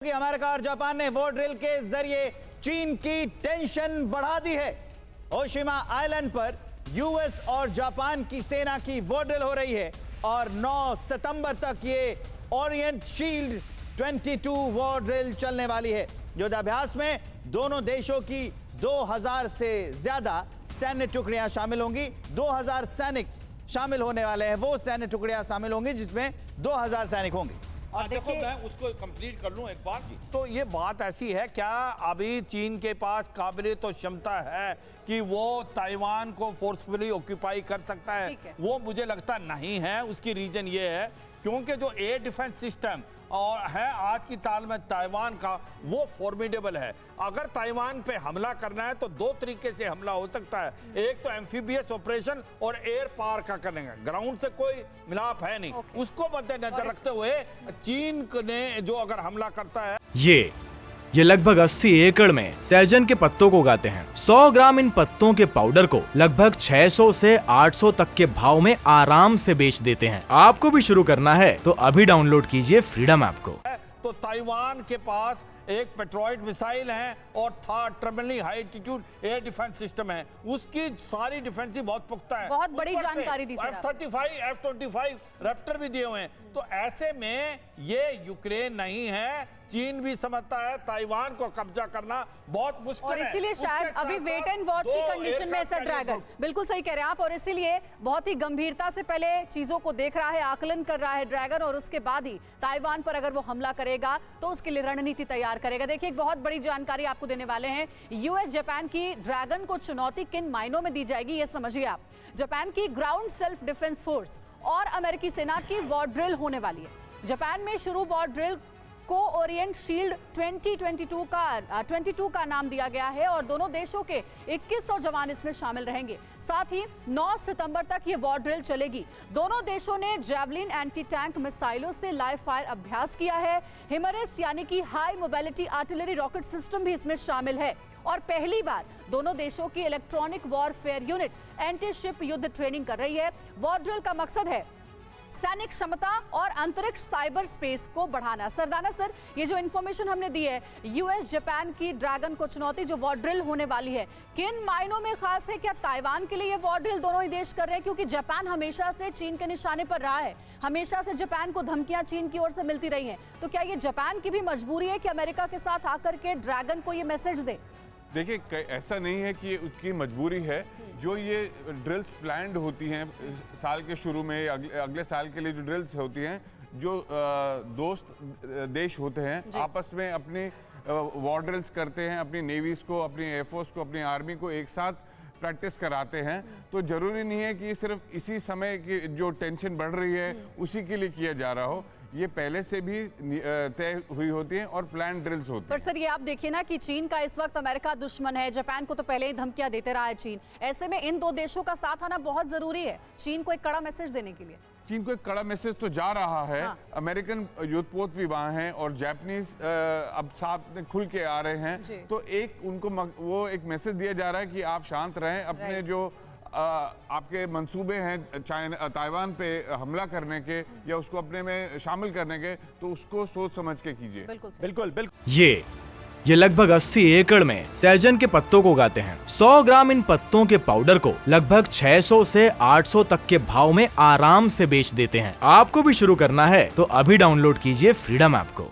कि अमेरिका और जापान ने वो ड्रिल के जरिए चीन की टेंशन बढ़ा दी है। ओशिमा आइलैंड पर यूएस और जापान की सेना की वो ड्रिल हो रही है और 9 सितंबर तक ये ओरिएंट शील्ड 22 वॉर ड्रिल चलने वाली है। युद्धाभ्यास में दोनों देशों की 2000 से ज्यादा सैन्य टुकड़ियां शामिल होंगी। 2000 सैनिक शामिल होने वाले हैं। वो सैन्य टुकड़ियां शामिल होंगी जिसमें 2000 सैनिक होंगे। देखो मैं उसको कंप्लीट कर लूं एक बार। तो ये बात ऐसी है, क्या अभी चीन के पास काबिलियत और क्षमता है कि वो ताइवान को फोर्सफुली ऑक्यूपाई कर सकता है? वो मुझे लगता नहीं है। उसकी रीजन ये है क्योंकि जो एयर डिफेंस सिस्टम और है आज की ताल में ताइवान का, वो फॉर्मिडेबल है। अगर ताइवान पे हमला करना है तो दो तरीके से हमला हो सकता है। एक तो एम्फीबियस ऑपरेशन और एयर पार का करेंगे, ग्राउंड से कोई मिलाप है नहीं। उसको मद्देनजर रखते हुए चीन ने जो अगर हमला करता है, ये लगभग 80 एकड़ में सहजन के पत्तों को उगाते हैं। 100 ग्राम इन पत्तों के पाउडर को लगभग 600 से 800 तक के भाव में आराम से बेच देते हैं। आपको भी शुरू करना है तो अभी डाउनलोड कीजिए फ्रीडम ऐप को। तो ताइवान के पास एक पेट्रोइड मिसाइल है और triply high altitude air defence system है। उसकी सारी डिफेंसिव बहुत पुख्ता है। बहुत बड़ी जानकारी दी सर। F-35 F-25 रैप्टर भी दिए हुए हैं। तो ऐसे में ये यूक्रेन नहीं है। चीन भी समझता है ताइवान को कब्जा करना बहुत मुश्किल है और इसीलिए शायद अभी वेट एंड वॉच की कंडीशन में ऐसा ड्रैगन, बिल्कुल सही कह रहे हैं आप, और इसीलिए बहुत ही गंभीरता से पहले चीजों को देख रहा है, आकलन कर रहा है ड्रैगन, और उसके बाद ही ताइवान पर अगर वो हमला करेगा तो उसके लिए रणनीति तैयार करेगा। देखिए, एक बहुत बड़ी जानकारी आपको देने वाले हैं। यूएस जापान की ड्रैगन को चुनौती किन मायनों में दी जाएगी ये समझिए आप। जापान की ग्राउंड सेल्फ डिफेंस फोर्स और अमेरिकी सेना की वॉर ड्रिल होने वाली है। जापान में शुरू वॉर ड्रिल को ओरिएंट शील्ड 22 का नाम दिया गया है और दोनों देशों के 2100 जवान इसमें शामिल रहेंगे। साथ ही 9 सितंबर तक ये वॉर ड्रिल चलेगी। दोनों देशों ने जैवलिन एंटी टैंक मिसाइलों से लाइव फायर अभ्यास किया है। हिमरेस यानी कि high mobility artillery rocket system भी इसमें शामिल है और पहली बार दोनों देशों की electronic warfare unit anti ship युद्ध ट्रेनिंग कर रही है। वॉर ड्रिल का मकसद है सैनिक क्षमता और अंतरिक्ष साइबर स्पेस को बढ़ाना। सरदाना सर, ये जो इंफॉर्मेशन हमने दी है, यूएस जापान की ड्रैगन को चुनौती जो वॉर ड्रिल होने वाली है, किन मायनों में खास है? क्या ताइवान के लिए ये वॉर ड्रिल दोनों ही देश कर रहे हैं? क्योंकि जापान हमेशा से चीन के निशाने पर रहा है, हमेशा से जापान को धमकियां चीन की ओर से मिलती रही हैं। तो क्या ये जापान की भी मजबूरी है कि अमेरिका के साथ आकर के ड्रैगन को ये मैसेज दे? देखिए, ऐसा नहीं है कि उसकी मजबूरी है। जो ये ड्रिल्स प्लान्ड होती हैं साल के शुरू में, अगले साल के लिए जो ड्रिल्स होती हैं, जो दोस्त देश होते हैं आपस में अपनी वॉर ड्रिल्स करते हैं, अपनी नेवीज को, अपनी एयरफोर्स को, अपनी आर्मी को एक साथ प्रैक्टिस कराते हैं। तो जरूरी नहीं है कि सिर्फ इसी समय की जो टेंशन बढ़ रही है उसी के लिए किया जा रहा हो। ये पहले से भी तय हुई होती हैं और प्लान ड्रिल्स होती हैं। पर सर, ये आप देखिए ना कि चीन का इस वक्त अमेरिका दुश्मन है, जापान को तो पहले ही धमकियां देते रहा है चीन। ऐसे में इन दो देशों का साथ आना बहुत जरूरी है चीन को एक कड़ा मैसेज देने के लिए। चीन को एक कड़ा मैसेज तो जा रहा है। अमेरिकन युद्धपोत भी वहाँ हैं और जापानीज अब साथ में खुल के आ रहे हैं। तो एक उनको वो एक मैसेज दिया जा रहा है कि आप शांत रहें, अपने जो आपके मंसूबे हैं ताइवान पे हमला करने के या उसको अपने में शामिल करने के, तो उसको सोच समझ के कीजिए। बिल्कुल। ये लगभग 80 एकड़ में सहजन के पत्तों को उगाते हैं। 100 ग्राम इन पत्तों के पाउडर को लगभग 600 से 800 तक के भाव में आराम से बेच देते हैं। आपको भी शुरू करना है तो अभी डाउनलोड कीजिए फ्रीडम ऐप को।